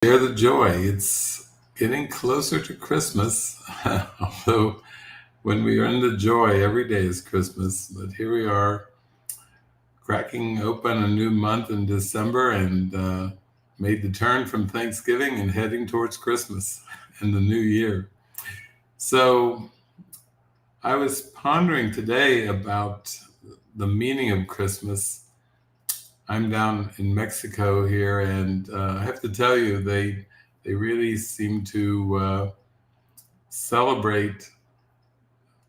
Share the joy. It's getting closer to Christmas, although when we are in the joy, every day is Christmas. But here we are, cracking open a new month in December and made the turn from Thanksgiving and heading towards Christmas and the new year. So I was pondering today about the meaning of Christmas. I'm down in Mexico here, and I have to tell you, they really seem to celebrate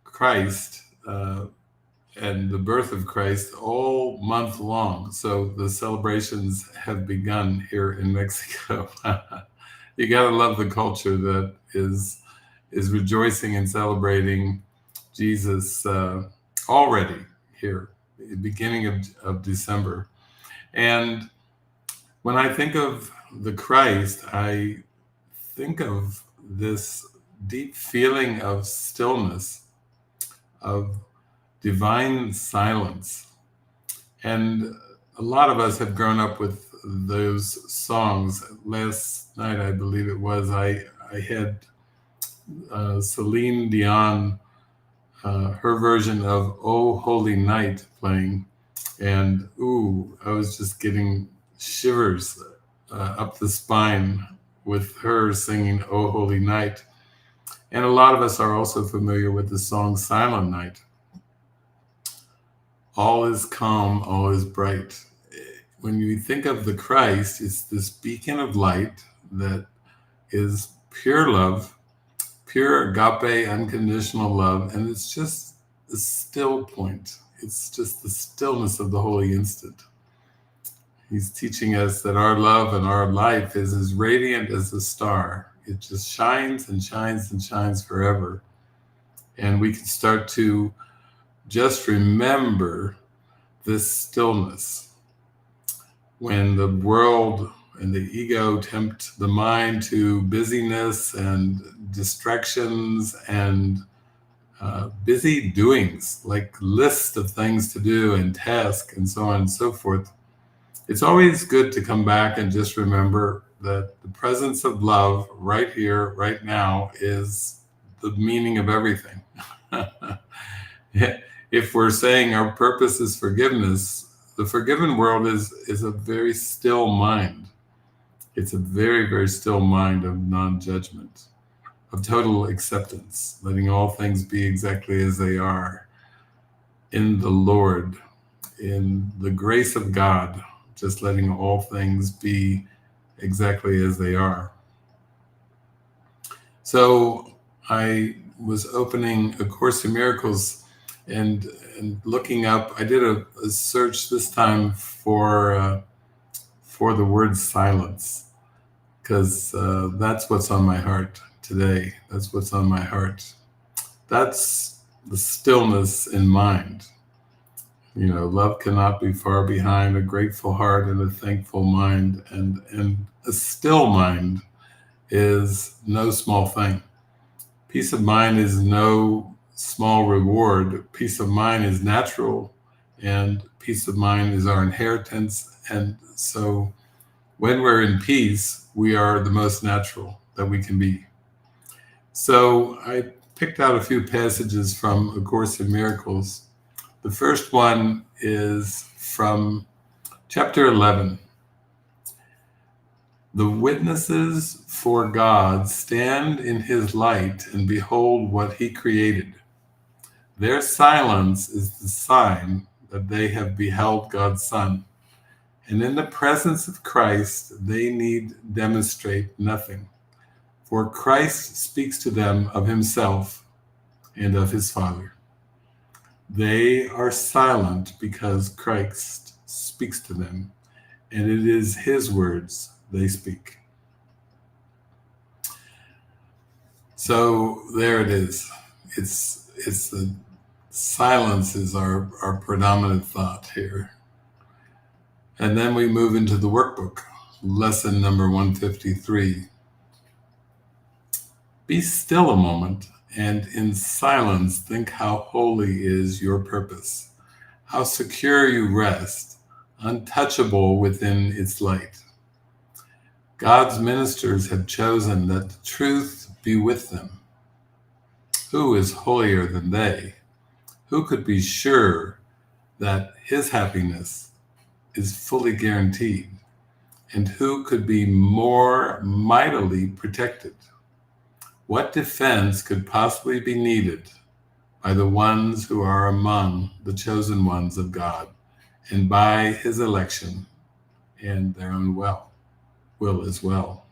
Christ and the birth of Christ all month long. So the celebrations have begun here in Mexico. You gotta love the culture that is rejoicing and celebrating Jesus already here, beginning of December. And when I think of the Christ, I think of this deep feeling of stillness, of divine silence. And a lot of us have grown up with those songs. Last night, I believe it was, I had Celine Dion, her version of Oh Holy Night playing. And ooh, I was just getting shivers up the spine with her singing Oh Holy Night. And a lot of us are also familiar with the song Silent Night. All is calm, all is bright. When you think of the Christ, it's this beacon of light that is pure love, pure agape, unconditional love, and it's just the still point. It's just the stillness of the holy instant. He's teaching us that our love and our life is as radiant as a star. It just shines and shines and shines forever. And we can start to just remember this stillness when the world and the ego tempt the mind to busyness and distractions and busy doings, like lists of things to do and tasks and so on and so forth. It's always good to come back and just remember that the presence of love right here, right now, is the meaning of everything. If we're saying our purpose is forgiveness, the forgiven world is a very still mind. It's a very, very still mind of non-judgment, of total acceptance, letting all things be exactly as they are in the Lord, in the grace of God, just letting all things be exactly as they are. So I was opening A Course in Miracles and looking up. I did a search this time for the word silence, because that's what's on my heart today. That's what's on my heart. That's the stillness in mind. You know, love cannot be far behind a grateful heart and a thankful mind, and a still mind is no small thing. Peace of mind is no small reward. Peace of mind is natural, and peace of mind is our inheritance. And so when we're in peace, we are the most natural that we can be. So I picked out a few passages from A Course in Miracles. The first one is from chapter 11. The witnesses for God stand in his light and behold what he created. Their silence is the sign that they have beheld God's Son. And in the presence of Christ, they need demonstrate nothing. For Christ speaks to them of himself and of his Father. They are silent because Christ speaks to them, and it is his words they speak. So there it is. It's the silence is our predominant thought here. And then we move into the workbook, lesson number 153. Be still a moment and in silence think how holy is your purpose, how secure you rest, untouchable within its light. God's ministers have chosen that the truth be with them. Who is holier than they? Who could be sure that his happiness is fully guaranteed? And who could be more mightily protected? What defense could possibly be needed by the ones who are among the chosen ones of God, and by his election and their own will as well?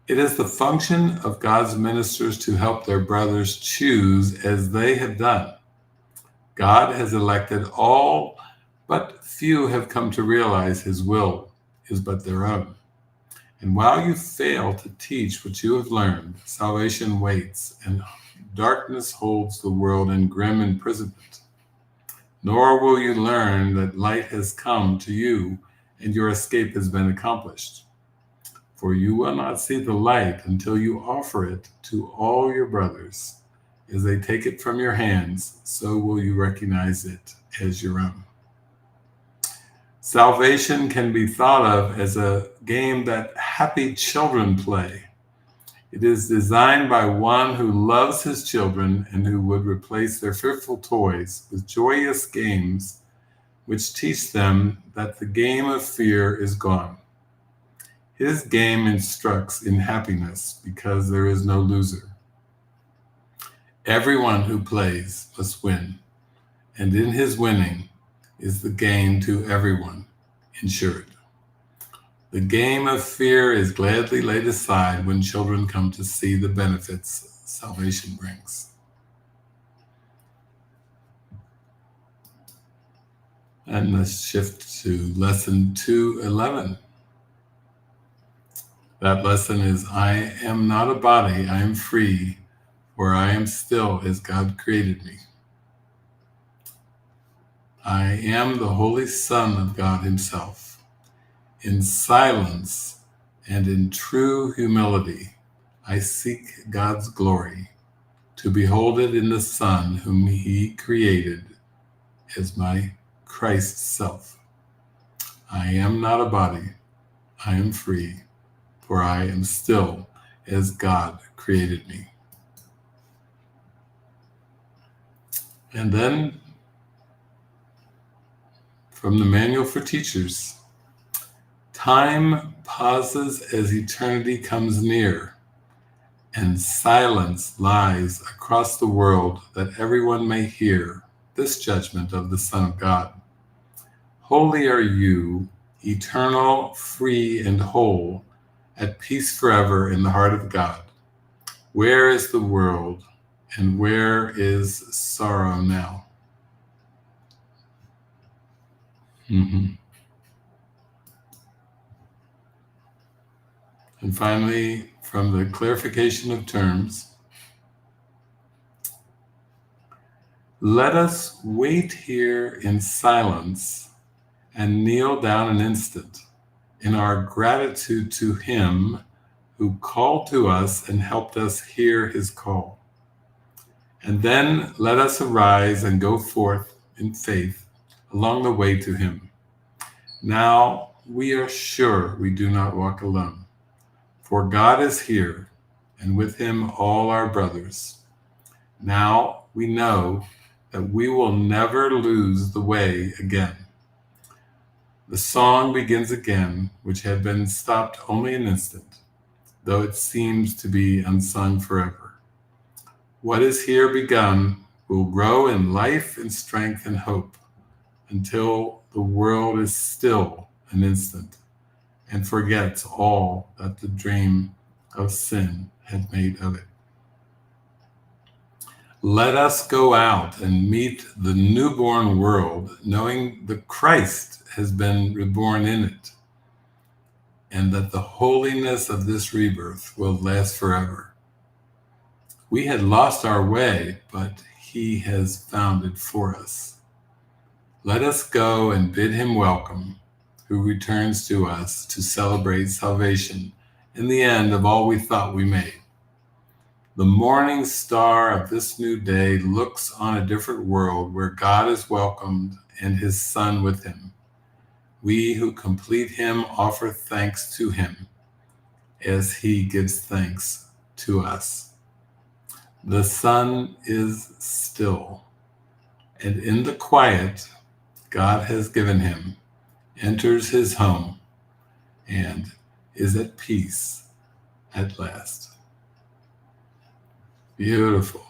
It is the function of God's ministers to help their brothers choose as they have done. God has elected all, but few have come to realize his will is but their own. And while you fail to teach what you have learned, salvation waits, and darkness holds the world in grim imprisonment. Nor will you learn that light has come to you and your escape has been accomplished. For you will not see the light until you offer it to all your brothers. As they take it from your hands, so will you recognize it as your own. Salvation can be thought of as a game that happy children play. It is designed by one who loves his children and who would replace their fearful toys with joyous games which teach them that the game of fear is gone. His game instructs in happiness because there is no loser. Everyone who plays must win, and in his winning is the gain to everyone insured. The game of fear is gladly laid aside when children come to see the benefits salvation brings. And let's shift to lesson 211. That lesson is, I am not a body, I am free, for I am still as God created me. I am the Holy Son of God himself. In silence and in true humility, I seek God's glory, to behold it in the Son whom he created as my Christ self. I am not a body, I am free, for I am still as God created me. And then from the Manual for Teachers, time pauses as eternity comes near, and silence lies across the world that everyone may hear this judgment of the Son of God. Holy are you, eternal, free, and whole, at peace forever in the heart of God. Where is the world, and where is sorrow now? And finally, from the clarification of terms, let us wait here in silence and kneel down an instant in our gratitude to him who called to us and helped us hear his call. And then let us arise and go forth in faith along the way to him. Now we are sure we do not walk alone, for God is here, and with him all our brothers. Now we know that we will never lose the way again. The song begins again, which had been stopped only an instant, though it seems to be unsung forever. What is here begun will grow in life and strength and hope until the world is still an instant and forgets all that the dream of sin had made of it. Let us go out and meet the newborn world, knowing the Christ has been reborn in it, and that the holiness of this rebirth will last forever. We had lost our way, but he has found it for us. Let us go and bid him welcome, who returns to us to celebrate salvation in the end of all we thought we made. The morning star of this new day looks on a different world where God is welcomed and his Son with him. We who complete him offer thanks to him as he gives thanks to us. The sun is still, and in the quiet God has given him, enters his home and is at peace at last. Beautiful.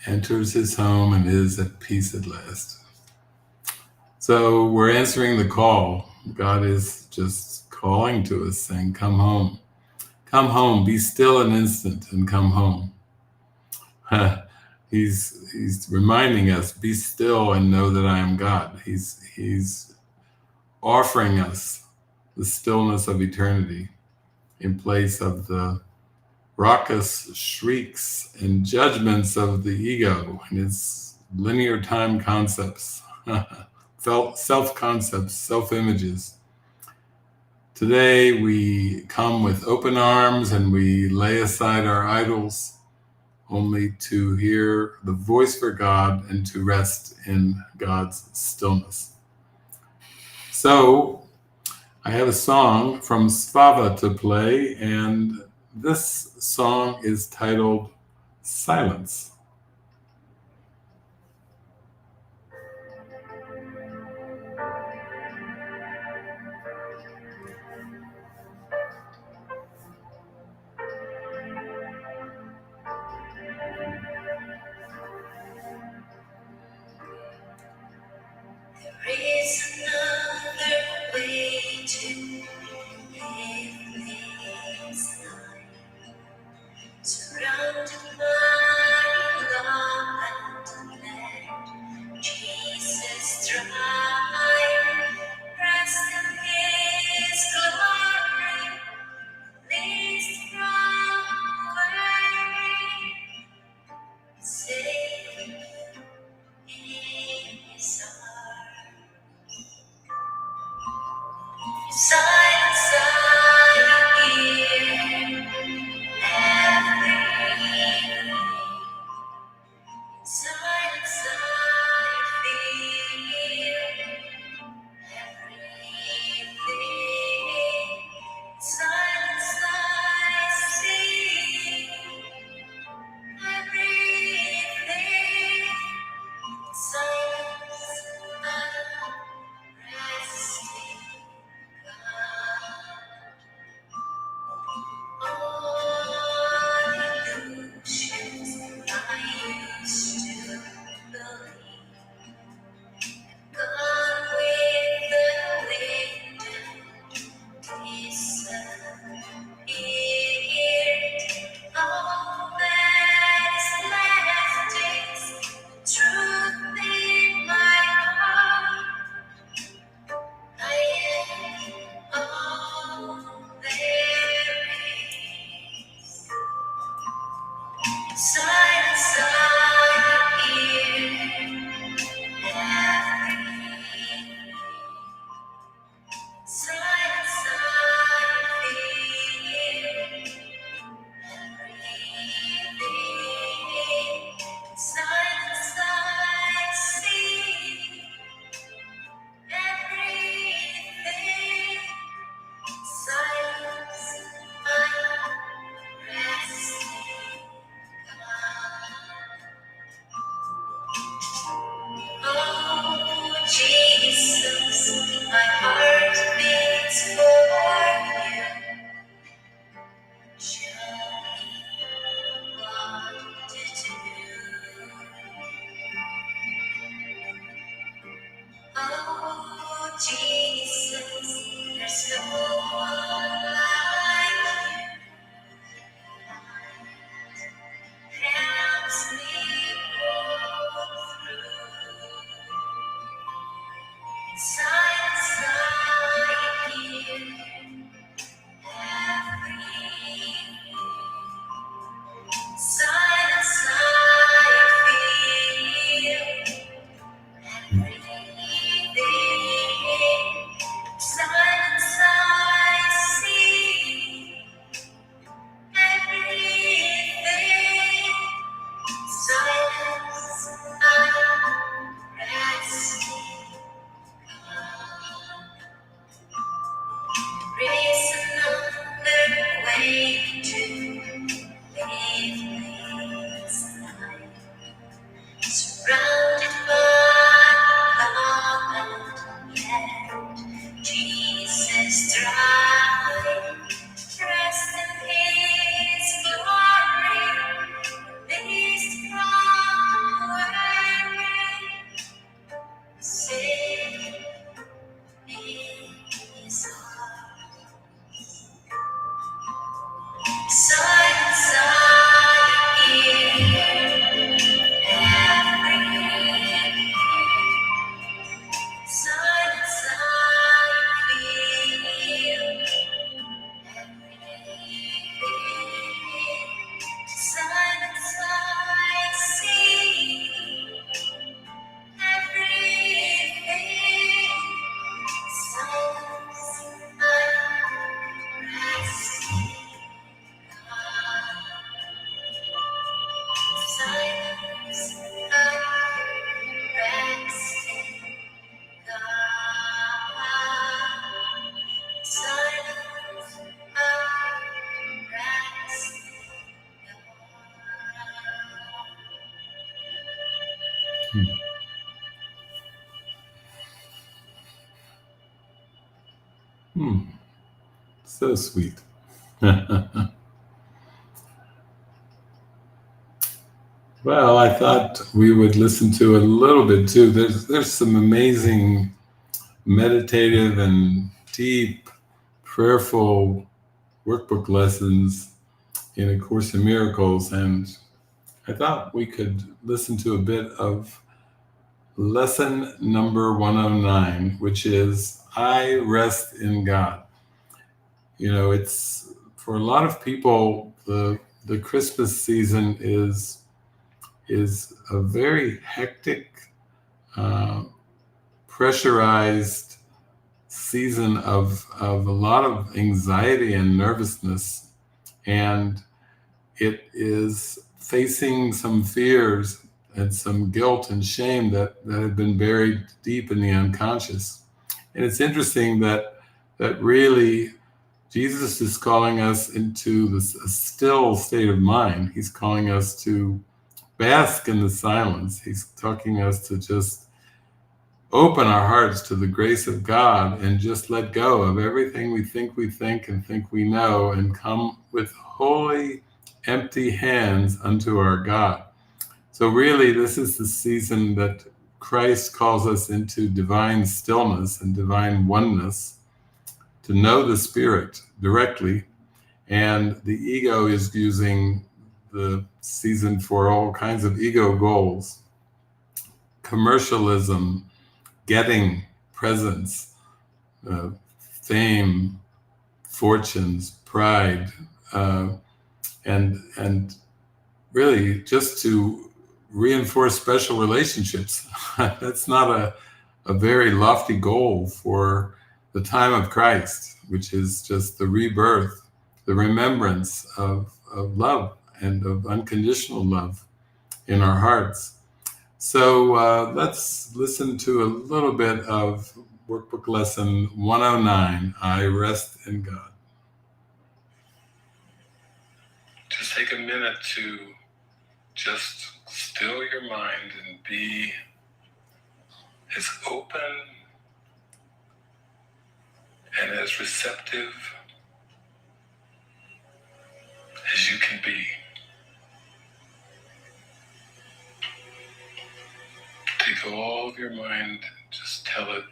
Enters his home and is at peace at last. So we're answering the call. God is just calling to us, saying, come home. Come home. Be still an instant and come home. He's reminding us, be still and know that I am God. He's offering us the stillness of eternity in place of the raucous shrieks and judgments of the ego and its linear time concepts, self-concepts, self-images. Today we come with open arms and we lay aside our idols only to hear the voice for God and to rest in God's stillness. So I have a song from Svava to play, and this song is titled Silence. There is another way to live this life, surrounded by love and let Jesus thrive. Rest in His glory, least from worry, safe in His arms. Silence I hear everything. Silence I feel everything. Silence I see everything. Silence I rest in God. All illusions I used to believe, gone with the wind and disappeared. All that is left is truth in my heart. I am all there is. Silence I hear everything. Silence I Hmm. So sweet. Well, I thought we would listen to a little bit too. There's some amazing meditative and deep, prayerful workbook lessons in A Course in Miracles, and I thought we could listen to a bit of lesson number 109, which is I rest in God. It's for a lot of people, the Christmas season is a very hectic, uh, pressurized season of a lot of anxiety and nervousness. And it is facing some fears and some guilt and shame that have been buried deep in the unconscious. And it's interesting that really Jesus is calling us into this a still state of mind. He's calling us to bask in the silence. He's talking us to just open our hearts to the grace of God and just let go of everything we think and think we know, and come with holy, empty hands unto our God. So really, this is the season that Christ calls us into divine stillness and divine oneness, to know the Spirit directly. And the ego is using the season for all kinds of ego goals: commercialism, getting presents, uh, fame, fortunes, pride, uh, and really just to reinforce special relationships. That's not a very lofty goal for the time of Christ, which is just the rebirth, the remembrance of love and of unconditional love in our hearts. So let's listen to a little bit of Workbook Lesson 109, I Rest in God. Just take a minute to just still your mind and be as open and as receptive as you can be. Take all of your mind, just tell it,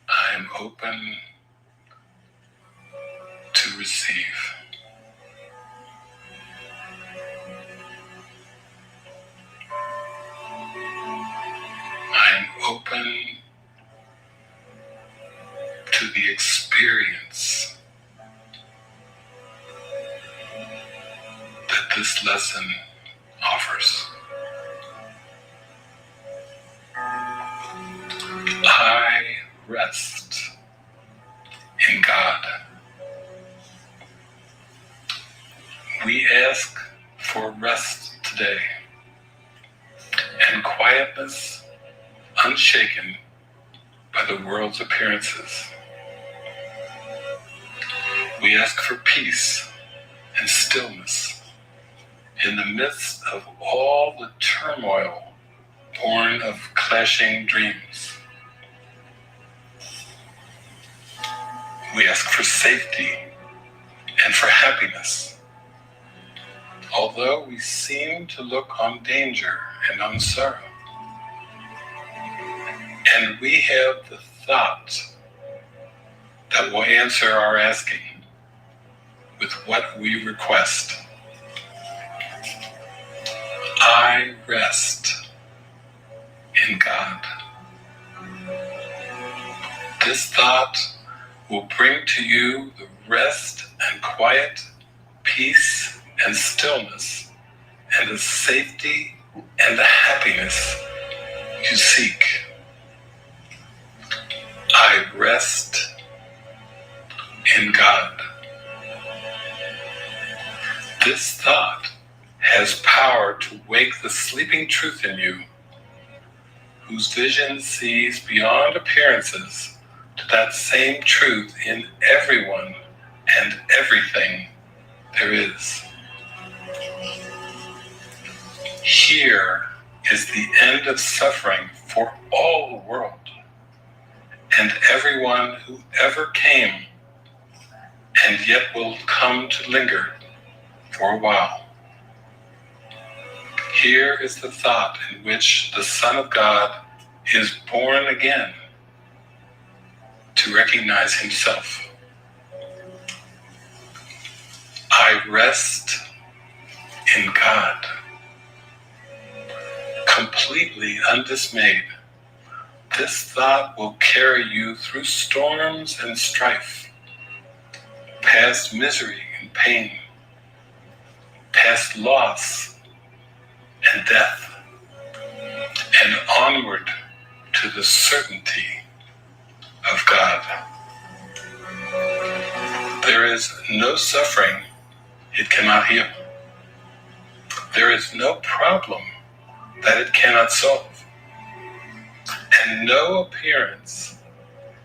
I am open to receive. I am open to the experience that this lesson offers. I rest in God. We ask for rest today and quietness unshaken by the world's appearances. We ask for peace and stillness in the midst of all the turmoil born of clashing dreams. We ask for safety and for happiness, although we seem to look on danger and on sorrow. And we have the thought that will answer our asking with what we request. I rest in God. This thought will bring to you the rest and quiet, peace and stillness, and the safety and the happiness you seek. I rest in God. This thought has power to wake the sleeping truth in you, whose vision sees beyond appearances to that same truth in everyone and everything there is. Here is the end of suffering for all the world and everyone who ever came and yet will come to linger for a while. Here is the thought in which the Son of God is born again to recognize himself. I rest in God, completely undismayed. This thought will carry you through storms and strife, past misery and pain, past loss and death, and onward to the certainty of God. There is no suffering it cannot heal. There is no problem that it cannot solve, and no appearance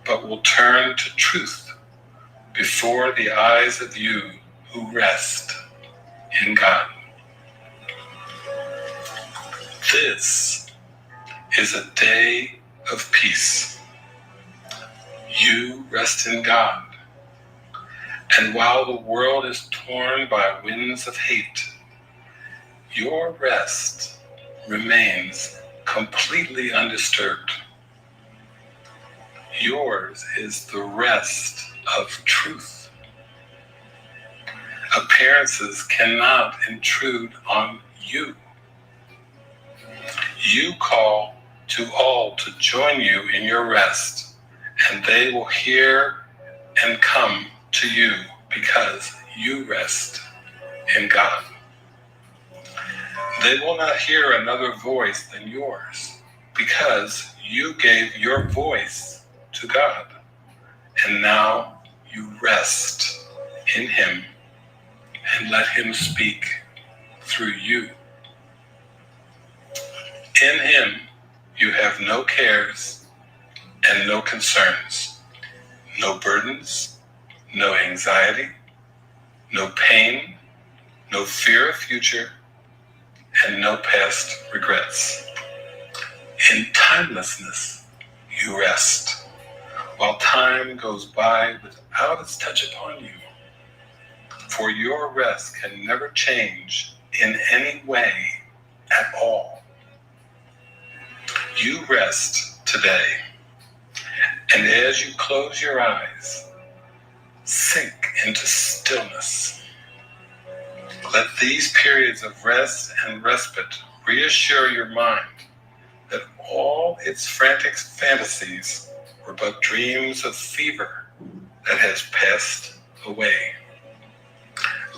but will turn to truth before the eyes of you who rest in God. This is a day of peace. You rest in God, and while the world is torn by winds of hate, your rest remains completely undisturbed. Yours is the rest of truth. Appearances cannot intrude on you. You call to all to join you in your rest, and they will hear and come to you because you rest in God. They will not hear another voice than yours because you gave your voice to God, and now you rest in him and let him speak through you. In him you have no cares and no concerns, no burdens, no anxiety, no pain, no fear of future, and no past regrets. In timelessness you rest, while time goes by without its touch upon you. For your rest can never change in any way at all. You rest today, and as you close your eyes, sink into stillness. Let these periods of rest and respite reassure your mind that all its frantic fantasies were but dreams of fever that has passed away.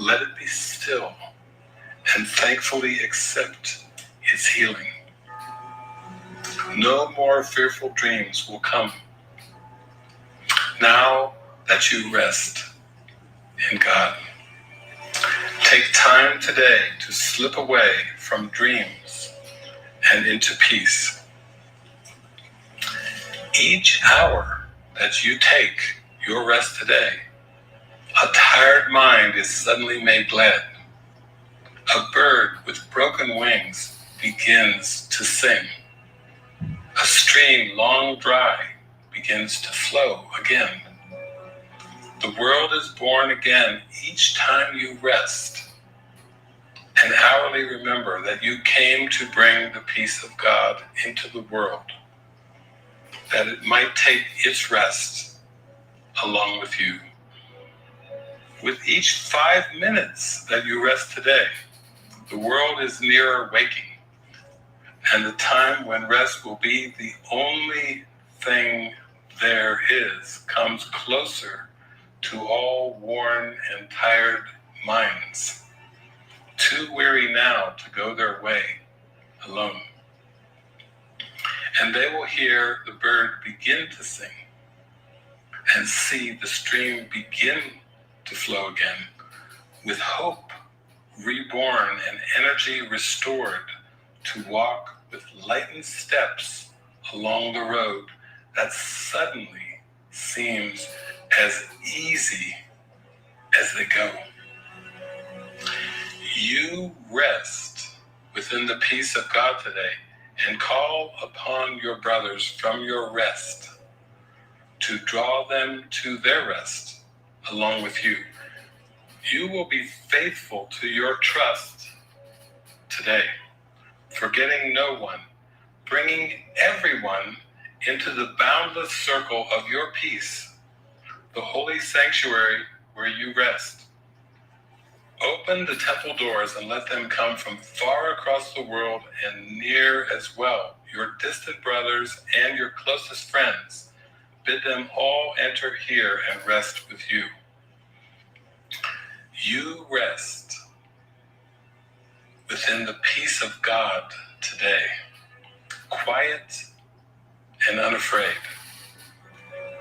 Let it be still and thankfully accept its healing. No more fearful dreams will come now that you rest in God. Take time today to slip away from dreams and into peace. Each hour that you take your rest today, a tired mind is suddenly made glad. A bird with broken wings begins to sing. A stream long dry begins to flow again. The world is born again each time you rest. And hourly remember that you came to bring the peace of God into the world, that it might take its rest along with you. With each 5 minutes that you rest today, the world is nearer waking, and the time when rest will be the only thing there is comes closer to all worn and tired minds, too weary now to go their way alone. And they will hear the bird begin to sing and see the stream begin to flow again, with hope reborn and energy restored to walk with lightened steps along the road that suddenly seems as easy as they go. You rest within the peace of God today and call upon your brothers from your rest to draw them to their rest along with you. You will be faithful to your trust today, forgetting no one, bringing everyone into the boundless circle of your peace, the holy sanctuary where you rest. Open the temple doors and let them come from far across the world and near as well, your distant brothers and your closest friends. Bid them all enter here and rest with you. You rest within the peace of God today, quiet and unafraid.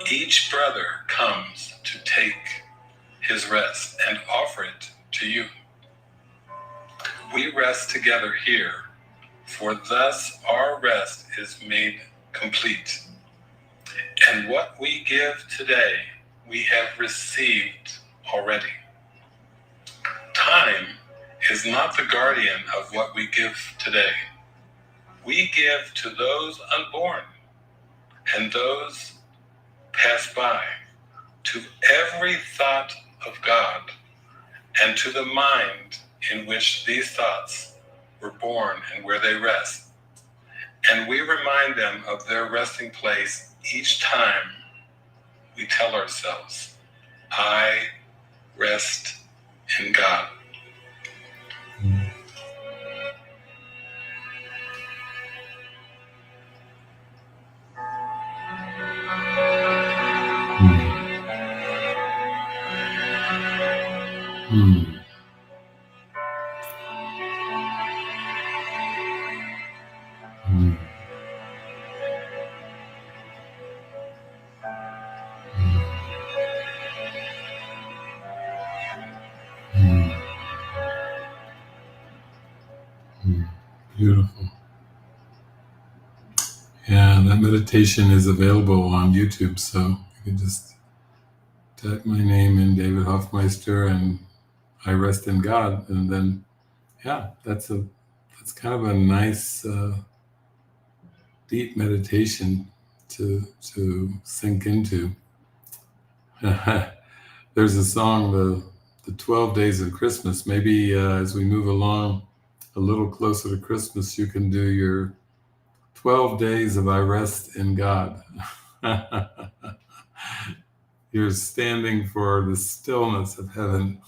Each brother comes to take his rest and offer it to you. We rest together here, for thus our rest is made complete. And what we give today, we have received already. Time is not the guardian of what we give today. We give to those unborn and those pass by, to every thought of God and to the mind in which these thoughts were born and where they rest. And we remind them of their resting place each time we tell ourselves, I rest in God. Beautiful. Yeah, that meditation is available on YouTube, so you can just type my name in, David Hoffmeister, and I rest in God, and then that's kind of a nice deep meditation to sink into. There's a song, the 12 Days of Christmas. Maybe as we move along a little closer to Christmas, you can do your 12 days of I rest in God. You're standing for the stillness of heaven,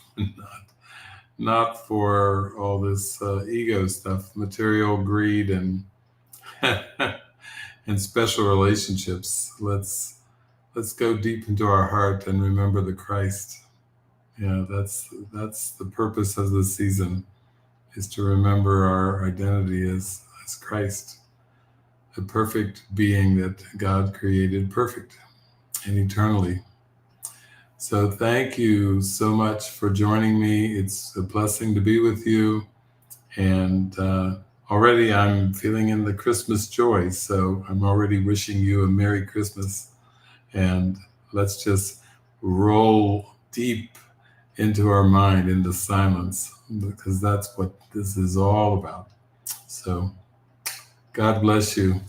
not for all this ego stuff, material greed and and special relationships. Let's go deep into our heart and remember the Christ. Yeah, that's the purpose of this season, is to remember our identity as Christ, the perfect being that God created perfect and eternally. So thank you so much for joining me. It's a blessing to be with you. And already I'm feeling in the Christmas joy. So I'm already wishing you a Merry Christmas. And let's just roll deep into our mind, into silence, because that's what this is all about. So God bless you.